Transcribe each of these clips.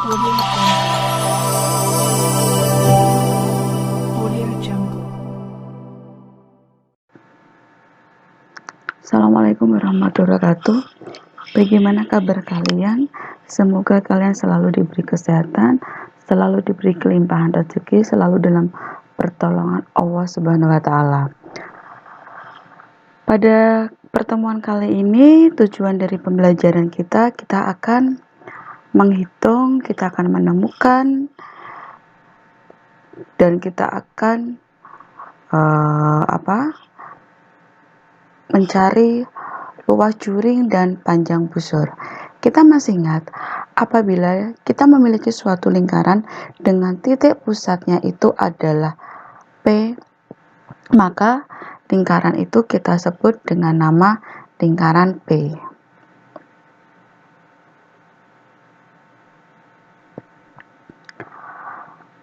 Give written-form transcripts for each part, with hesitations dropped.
Audio Jungle. Audio Jungle. Assalamualaikum warahmatullahi wabarakatuh. Bagaimana kabar kalian? Semoga kalian selalu diberi kesehatan, selalu diberi kelimpahan rezeki, selalu dalam pertolongan Allah Subhanahu wa taala. Pada pertemuan kali ini, tujuan dari pembelajaran kita akan menghitung, kita akan menemukan, dan kita akan mencari luas juring dan panjang busur. Kita masih ingat, apabila kita memiliki suatu lingkaran dengan titik pusatnya itu adalah P, maka lingkaran itu kita sebut dengan nama lingkaran P.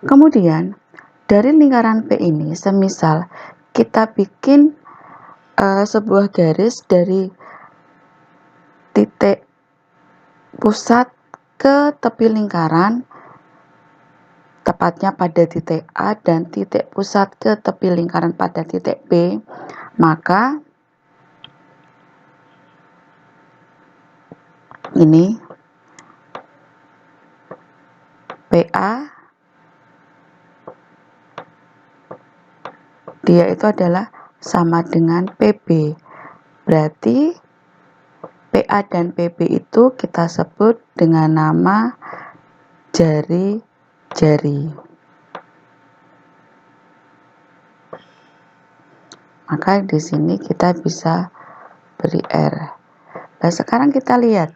Kemudian, dari lingkaran P ini, semisal kita bikin sebuah garis dari titik pusat ke tepi lingkaran, tepatnya pada titik A, dan titik pusat ke tepi lingkaran pada titik B, maka ini PA dia itu adalah sama dengan PB. Berarti PA dan PB itu kita sebut dengan nama jari-jari. Maka di sini kita bisa beri R. Nah, sekarang kita lihat.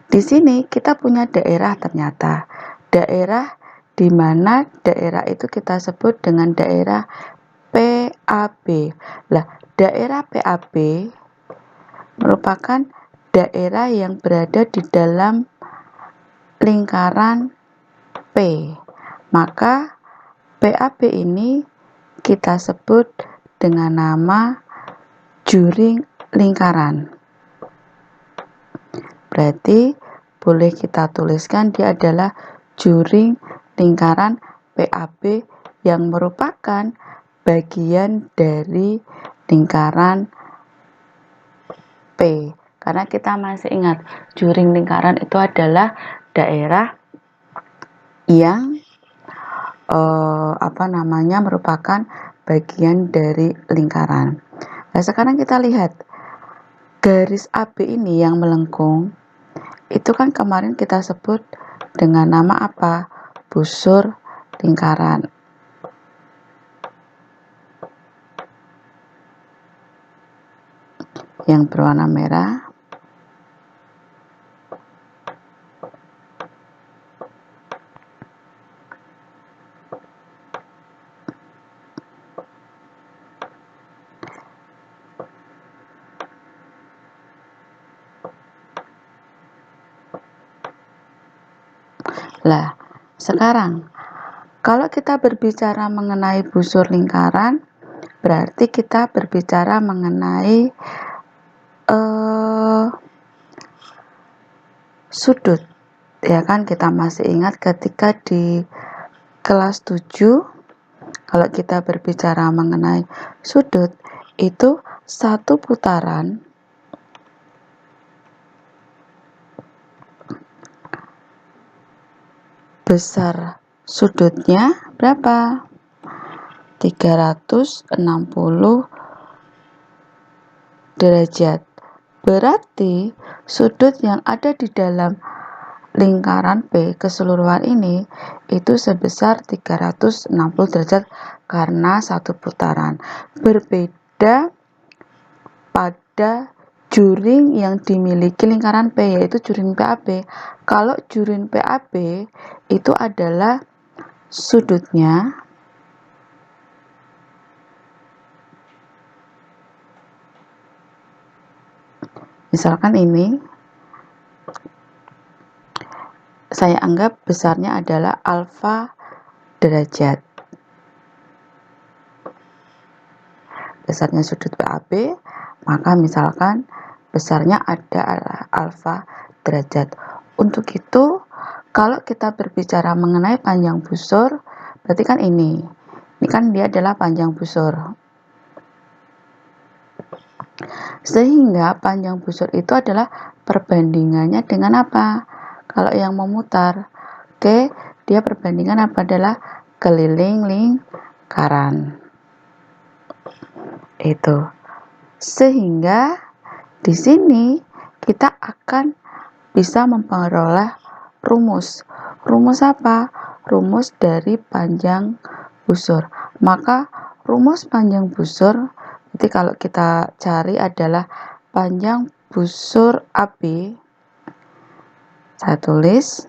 Di sini kita punya daerah ternyata. Daerah di mana daerah itu kita sebut dengan daerah PAB. Nah, daerah PAB merupakan daerah yang berada di dalam lingkaran P. Maka PAB ini kita sebut dengan nama juring lingkaran. Berarti boleh kita tuliskan dia adalah juring lingkaran PAB yang merupakan bagian dari lingkaran P. Karena kita masih ingat, juring lingkaran itu adalah daerah yang merupakan bagian dari lingkaran. Nah, sekarang kita lihat garis AB ini yang melengkung. Itu kan kemarin kita sebut dengan nama apa? Busur lingkaran. Yang berwarna merah. Lah, sekarang kalau kita berbicara mengenai busur lingkaran, berarti kita berbicara mengenai sudut. Ya kan, kita masih ingat ketika di kelas 7, kalau kita berbicara mengenai sudut, itu satu putaran besar sudutnya berapa? 360 derajat. Berarti sudut yang ada di dalam lingkaran P keseluruhan ini itu sebesar 360 derajat karena satu putaran. Berbeda pada juring yang dimiliki lingkaran P, yaitu juring PAB. Kalau juring PAB itu adalah sudutnya misalkan ini saya anggap besarnya adalah alfa derajat. Besarnya sudut PAB, maka misalkan besarnya adalah alfa derajat. Untuk itu, Kalau kita berbicara mengenai panjang busur, berarti kan ini kan dia adalah panjang busur. Sehingga panjang busur itu adalah perbandingannya dengan apa? Kalau yang memutar, oke, dia perbandingan apa adalah keliling lingkaran. Itu. Sehingga di sini kita akan bisa memperoleh rumus. Rumus apa? Rumus dari panjang busur. Maka rumus panjang busur, jadi kalau kita cari adalah panjang busur AB. Saya tulis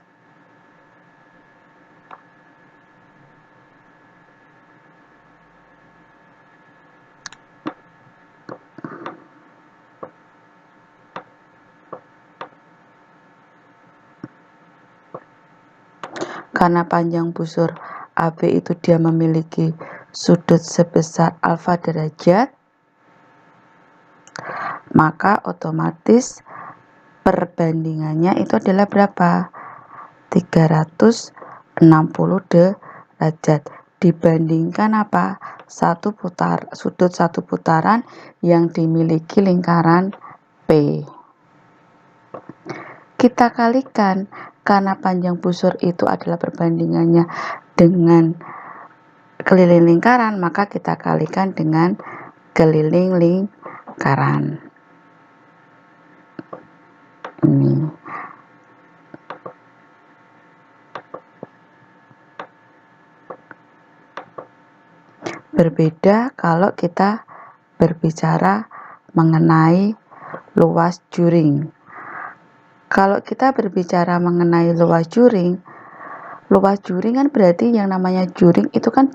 karena panjang busur AB itu dia memiliki sudut sebesar alfa derajat, maka otomatis perbandingannya itu adalah berapa? 360 derajat dibandingkan apa? Sudut satu putaran yang dimiliki lingkaran P. Kita kalikan karena panjang busur itu adalah perbandingannya dengan keliling lingkaran, maka kita kalikan dengan keliling lingkaran. Ini. Berbeda kalau kita berbicara mengenai luas juring. Kalau kita berbicara mengenai luas juring kan berarti yang namanya juring itu kan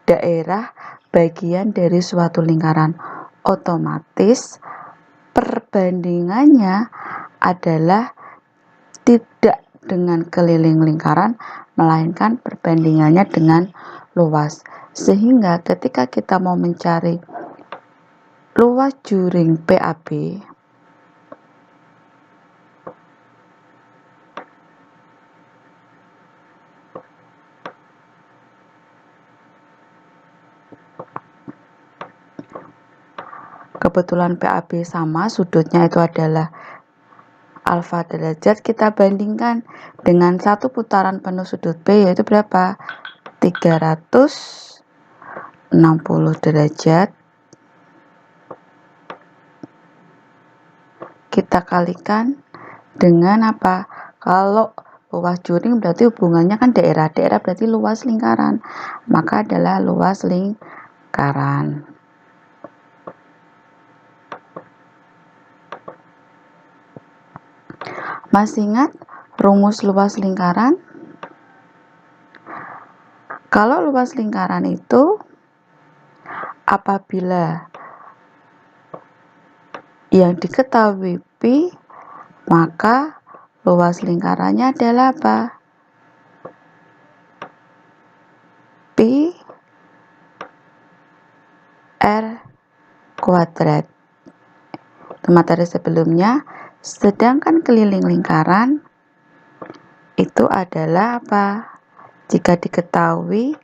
daerah bagian dari suatu lingkaran. Otomatis perbandingannya adalah tidak dengan keliling lingkaran, melainkan perbandingannya dengan luas. Sehingga ketika kita mau mencari luas juring PAB, kebetulan PAB sama, sudutnya itu adalah alfa derajat, kita bandingkan dengan satu putaran penuh sudut P, yaitu berapa? 360 derajat. Kita kalikan dengan apa? Kalau luas juring berarti hubungannya kan daerah berarti luas lingkaran, maka adalah luas lingkaran. Masih ingat rumus luas lingkaran? Kalau luas lingkaran itu apabila yang diketahui Pi, maka luas lingkarannya adalah apa? Pi R kuadrat. Itu materi sebelumnya. Sedangkan keliling lingkaran itu adalah apa? Jika diketahui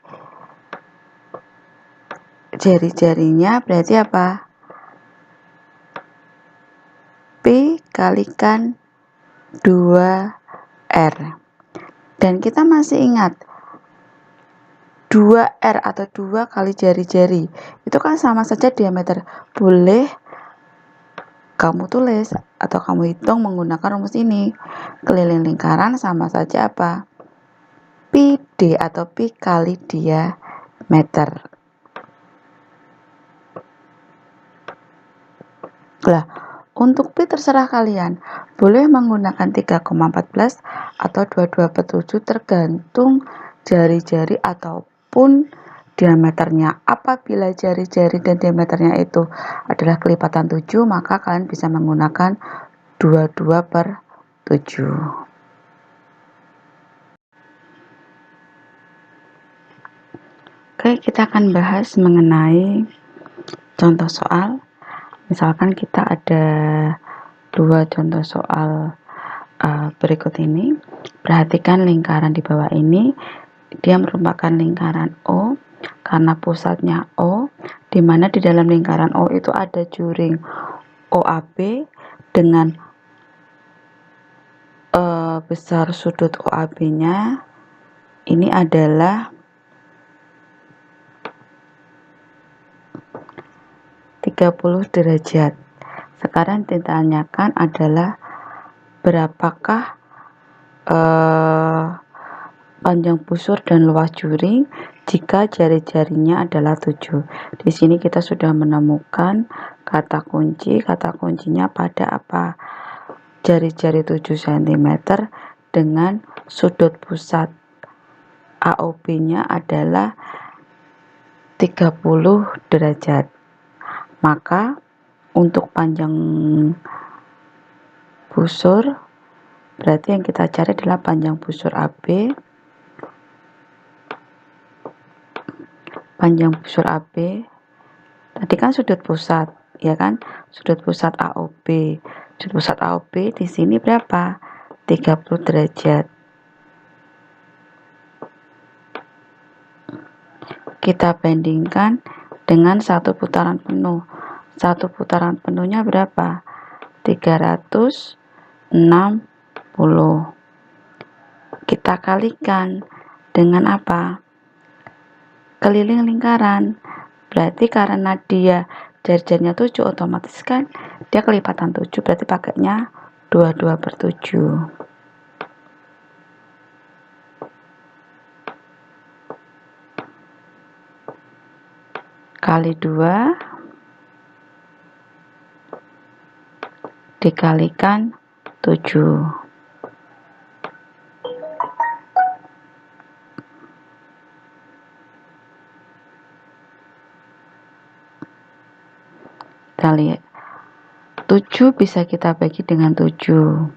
jari-jarinya berarti apa? Pi kalikan 2R. Dan kita masih ingat 2R atau 2 kali jari-jari itu kan sama saja diameter. Boleh kamu tulis atau kamu hitung menggunakan rumus ini. Keliling lingkaran sama saja apa? Pi D atau Pi kali diameter. Lah, untuk Pi terserah kalian. Boleh menggunakan 3,14 atau 22/7 tergantung jari-jari ataupun diameternya. Apabila jari-jari dan diameternya itu adalah kelipatan 7, maka kalian bisa menggunakan 22/7. Oke, kita akan bahas mengenai contoh soal. Misalkan kita ada dua contoh soal berikut ini. Perhatikan lingkaran di bawah ini, dia merupakan lingkaran O karena pusatnya O, di mana di dalam lingkaran O itu ada juring OAB dengan besar sudut OAB-nya ini adalah 30 derajat. Sekarang ditanyakan adalah berapakah panjang busur dan luas juring jika jari-jarinya adalah 7. Di sini kita sudah menemukan kata kunci. Kata kuncinya pada apa? Jari-jari 7 cm dengan sudut pusat AOB-nya adalah 30 derajat. Maka untuk panjang busur berarti yang kita cari adalah panjang busur AB. Panjang busur AB tadi kan sudut pusat, ya kan? Sudut pusat AOB. Sudut pusat AOB di sini berapa? 30 derajat. Kita bandingkan dengan satu putaran penuh. Satu putaran penuhnya berapa? 360. Kita kalikan dengan apa? Keliling lingkaran. Berarti karena dia jari-jarinya 7, otomatis kan dia kelipatan 7, berarti pakainya 22/7. Kali 2 dikalikan 7. Kita lihat 7 bisa kita bagi dengan 7,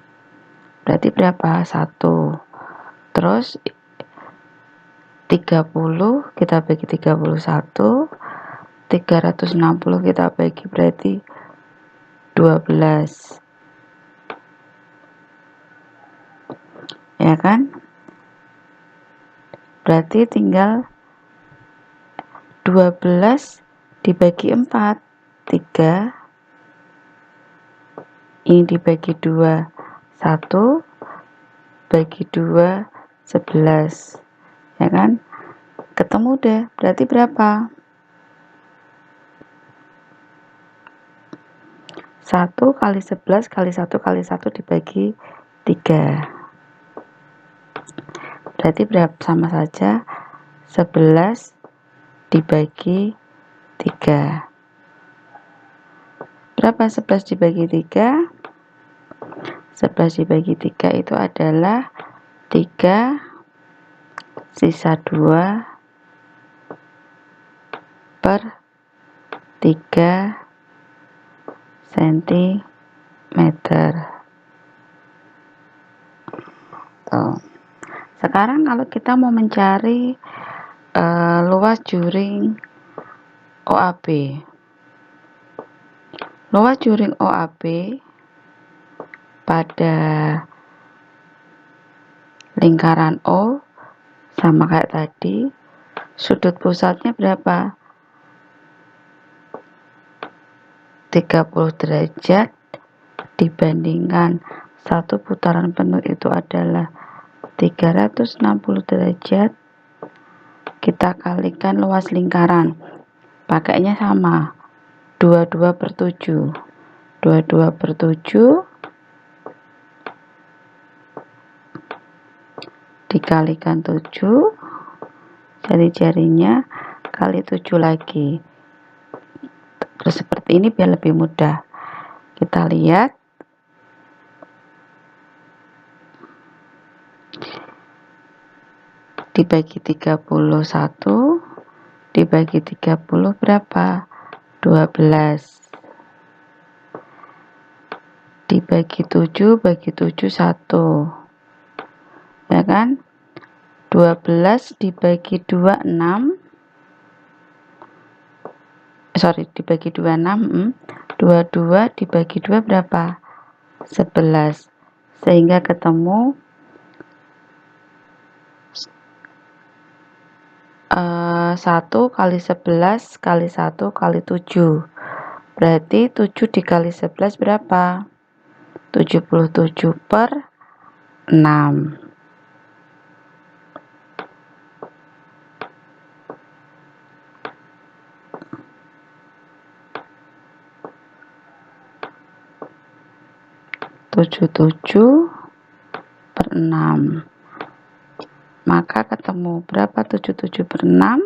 berarti berapa? 1. Terus 30 kita bagi 31, 360 kita bagi berarti 12, ya kan? Berarti tinggal 12 dibagi 4, 3. Ini dibagi 2, 1. Bagi 2, 11, ya kan? Ketemu deh, berarti berapa? 1 kali 11 kali 1 kali 1 dibagi 3. Berarti berapa? Sama saja 11 dibagi 3. Berapa 11 dibagi 3? 11 dibagi 3 itu adalah 3, sisa 2/3 cm. Tuh. Sekarang kalau kita mau mencari luas juring OAB. Luas juring OAB pada lingkaran O sama kayak tadi, sudut pusatnya berapa? 30 derajat dibandingkan satu putaran penuh itu adalah 360 derajat. Kita kalikan luas lingkaran, pakainya sama, 22/7. 22/7 dikalikan 7, jari-jarinya kali 7 lagi. Terus seperti ini biar lebih mudah. Kita lihat. Dibagi 31, dibagi 30 berapa? 12. Dibagi 7, bagi 7 1. Ya kan? 12 dibagi 2 6. Dibagi 2 6. 22 dibagi 2 berapa? 11. Sehingga ketemu 1 kali 11 kali 1 kali 7. Berarti 7 dikali 11 berapa? 77/6. per 6. Maka ketemu berapa 77/6?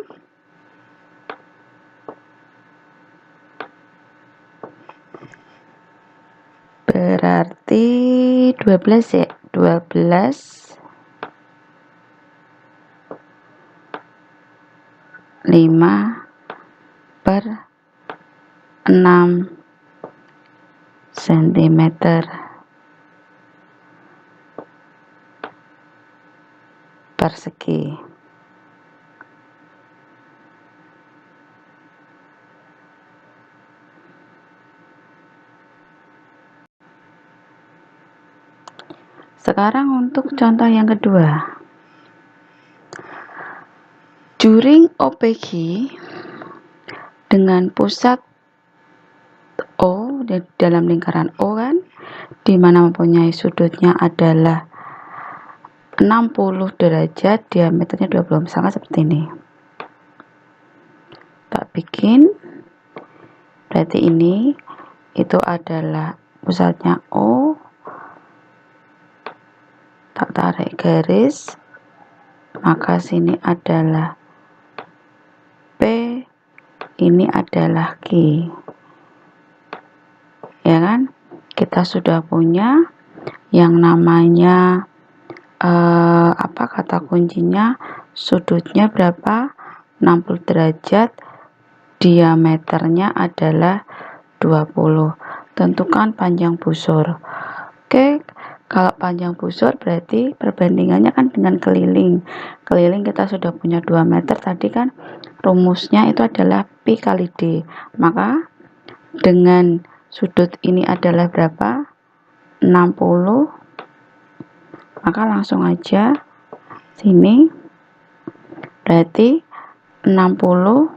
Berarti 12 ya. 12 5/6 cm persegi. Sekarang untuk contoh yang kedua. Juring OPG dengan pusat O dalam lingkaran O kan, di mana mempunyai sudutnya adalah 60 derajat, diameternya 20, misalkan seperti ini. Tak bikin, berarti ini itu adalah pusatnya O, tak tarik garis, maka sini adalah P, ini adalah Q. Ya kan? Kita sudah punya yang namanya apa kata kuncinya, sudutnya berapa? 60 derajat, diameternya adalah 20. Tentukan panjang busur. Oke, kalau panjang busur berarti perbandingannya kan dengan keliling. Keliling kita sudah punya 2 meter tadi kan, rumusnya itu adalah Pi kali D. Maka dengan sudut ini adalah berapa? 60. Maka langsung aja sini berarti 60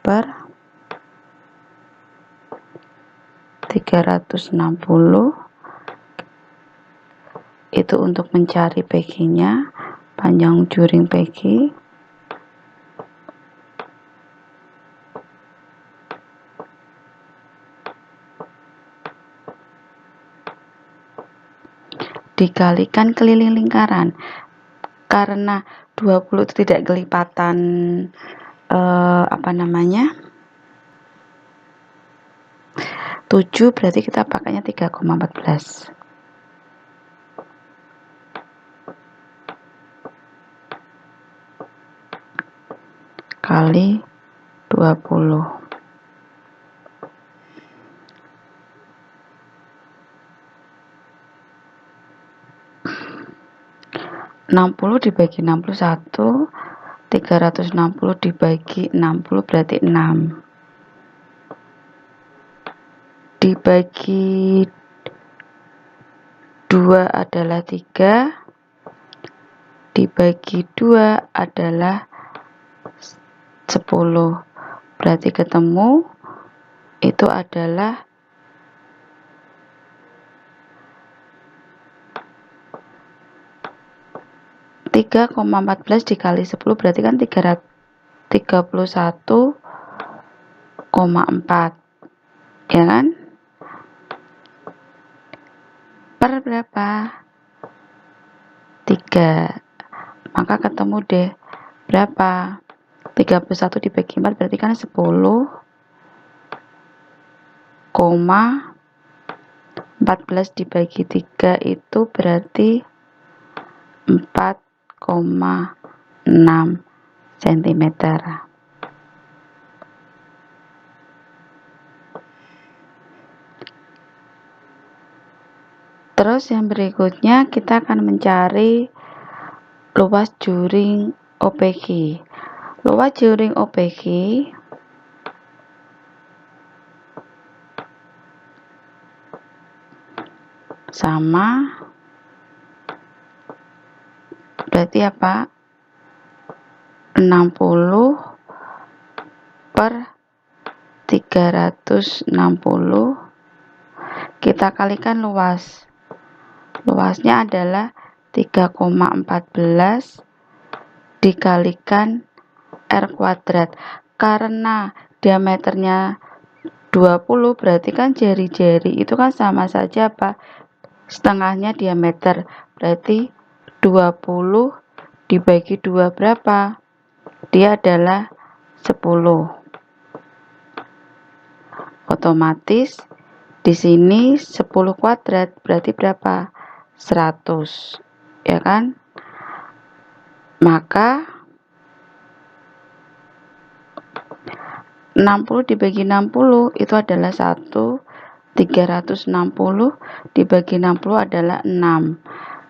per 360 itu untuk mencari PG-nya, panjang juring PG. Dikalikan keliling lingkaran. Karena 20 itu tidak kelipatan 7, berarti kita pakainya 3,14 kali 20. 60 dibagi 61, 360 dibagi 60 berarti 6. Dibagi 2 adalah 3, dibagi 2 adalah 10. Berarti ketemu itu adalah 3,14 dikali 10 berarti kan 31,4, ya kan? Per berapa? 3. Maka ketemu deh berapa? 31 dibagi 4 berarti kan 10,14 dibagi 3 itu berarti 4,6 cm. Terus yang berikutnya kita akan mencari luas juring OPG. Luas juring OPG sama, berarti apa? 60 per 360, kita kalikan luas. Luasnya adalah 3,14 dikalikan R kuadrat. Karena diameternya 20, berarti kan jari-jari itu kan sama saja apa? Setengahnya diameter. Berarti 20 dibagi 2 berapa? Dia adalah 10. Otomatis di sini 10 kuadrat berarti berapa? 100, ya kan? Maka 60 dibagi 60 itu adalah 1. 360 dibagi 60 adalah 6.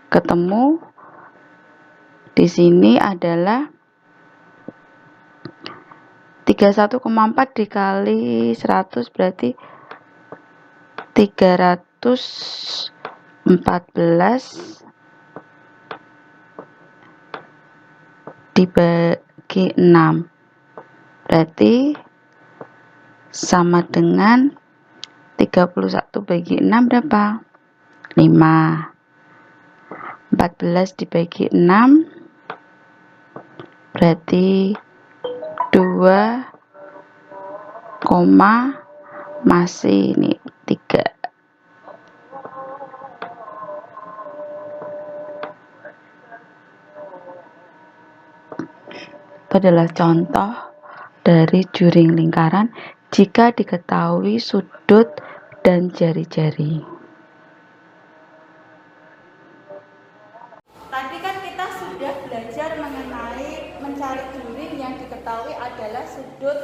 Ketemu di sini adalah 31,4 dikali 100 berarti 314 dibagi 6 berarti sama dengan 31 bagi 6 berapa? 5. 14 dibagi 6 berarti 2, masih ini 3. Itu adalah contoh dari juring lingkaran jika diketahui sudut dan jari-jari. Tadi kan kita sudah belajar mengenai mencari juring yang diketahui adalah sudut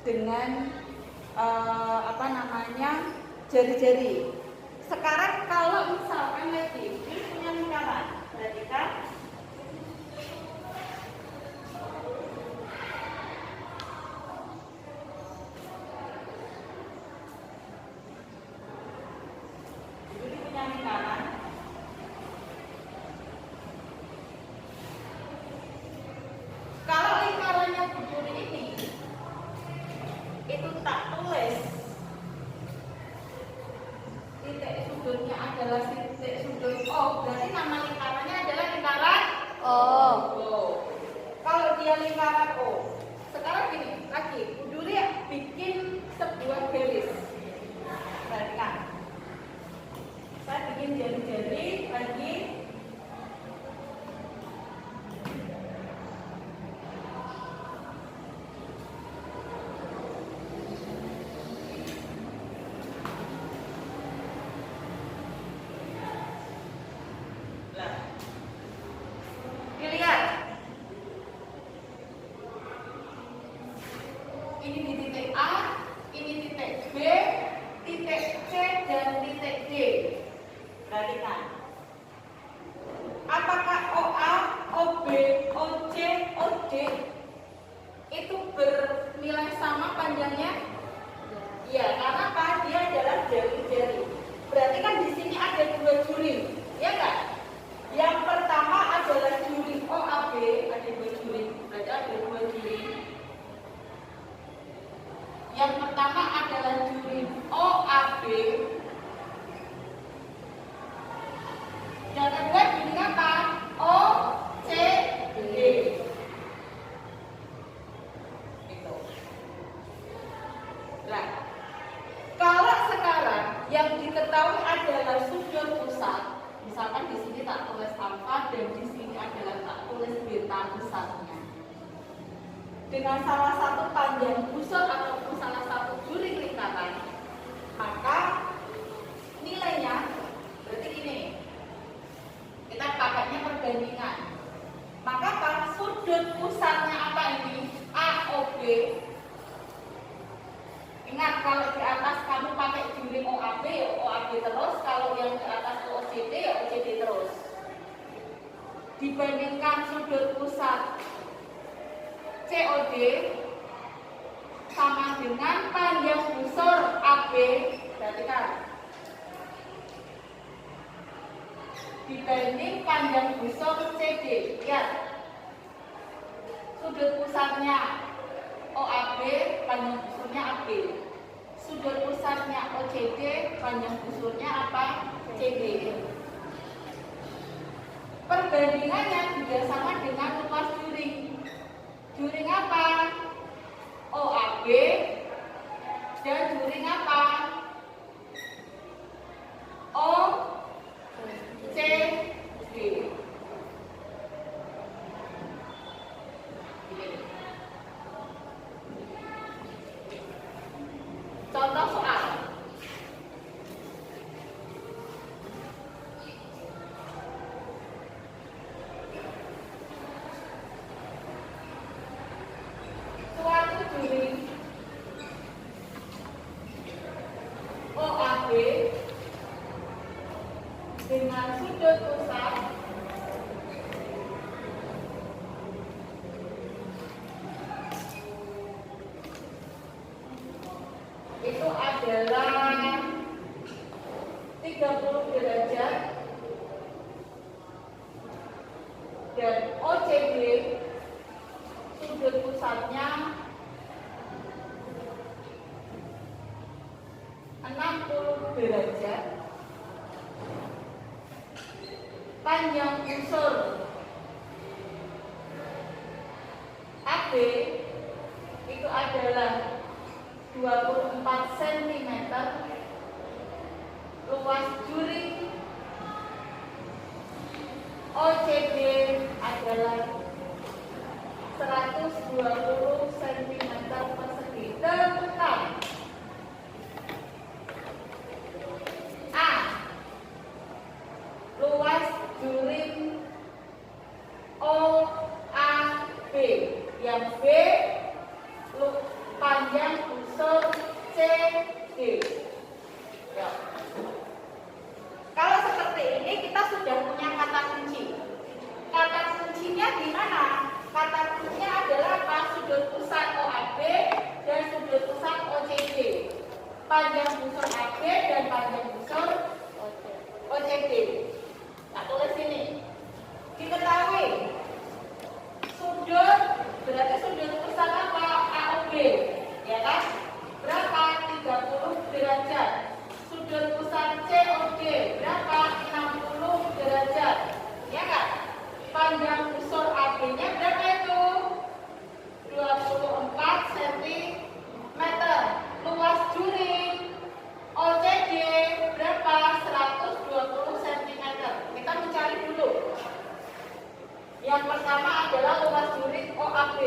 dengan jari-jari. Sekarang kalau misalkan lagi ini punya lingkaran, berarti kan ini punya lingkaran. Kalau lingkarannya bujuri ini, itu tak tulis titik sudutnya adalah titik sudut O, berarti nama lingkarannya adalah lingkaran O. Kalau dia lingkaran O, sekarang gini lagi, bujuri bikin sebuah garis. Perhatikan, saya bikin jari-jari lagi. Dilihat, ini di titik A, ini titik B, titik C, dan titik D. Perhatikan, apakah OA, OB, OC, OD itu bernilai sama panjangnya? Iya, karena apa? Dia adalah jari-jari. Berarti kan di sini ada dua juring, ya kan? Yang pertama adalah juring OAB, ada dua juring, berarti ada dua juring. Yang pertama adalah juring OAB. Yang kedua juring apa? OCD. Itu. Nah, kalau sekarang yang diketahui adalah sudut pusat, misalkan di sini tak tulis alfa dan di sini adalah tak tulis beta pusatnya. Dengan salah satu panjang busur ataupun salah satu juring lingkaran, maka nilainya berarti ini. Kita pakainya perbandingan. Maka sudut pusatnya apa ini? AOB. Ingat, kalau di atas kamu pakai juring OAB, ya OAB terus. Kalau yang di atas OCD, ya OCD terus. Dibandingkan sudut pusat COD sama dengan panjang busur AB, berarti kan dibanding panjang busur CD. Lihat, sudut pusatnya OAB, panjang busurnya AB. Sudut pusatnya OCD, panjang busurnya apa? CD. Perbandingannya juga sama dengan luas juring. Juring apa? OAB dan juring apa? OCD. Contoh soal. Suatu juring OAB dengan sudut pusat itu adalah 30 derajat dan OCD sudut pusatnya 60 derajat. Panjang busur AB itu adalah 24 cm. Luas juring OCD adalah 120 cm persegi. Tentukan A. Luas juring OAB, yang B panjang busur CD. Ya. Kalau seperti ini kita sudah punya kata kunci. Kata kuncinya di mana? Kata kuncinya adalah apa? Sudut pusat OAB dan sudut pusat OCD. Panjang busur AB dan panjang busur OCD. Nah, tulis ini. Diketahui sudut berarti sudut pusat apa? AOB, ya kan? Berapa? 30 derajat. Sudut pusat COD berapa? 60 derajat, ya kan? Panjang busur AB-nya berapa itu? 24 cm. Luas juring OCD berapa? 120 cm. Kita mencari dulu. Yang pertama adalah luas juring OAB.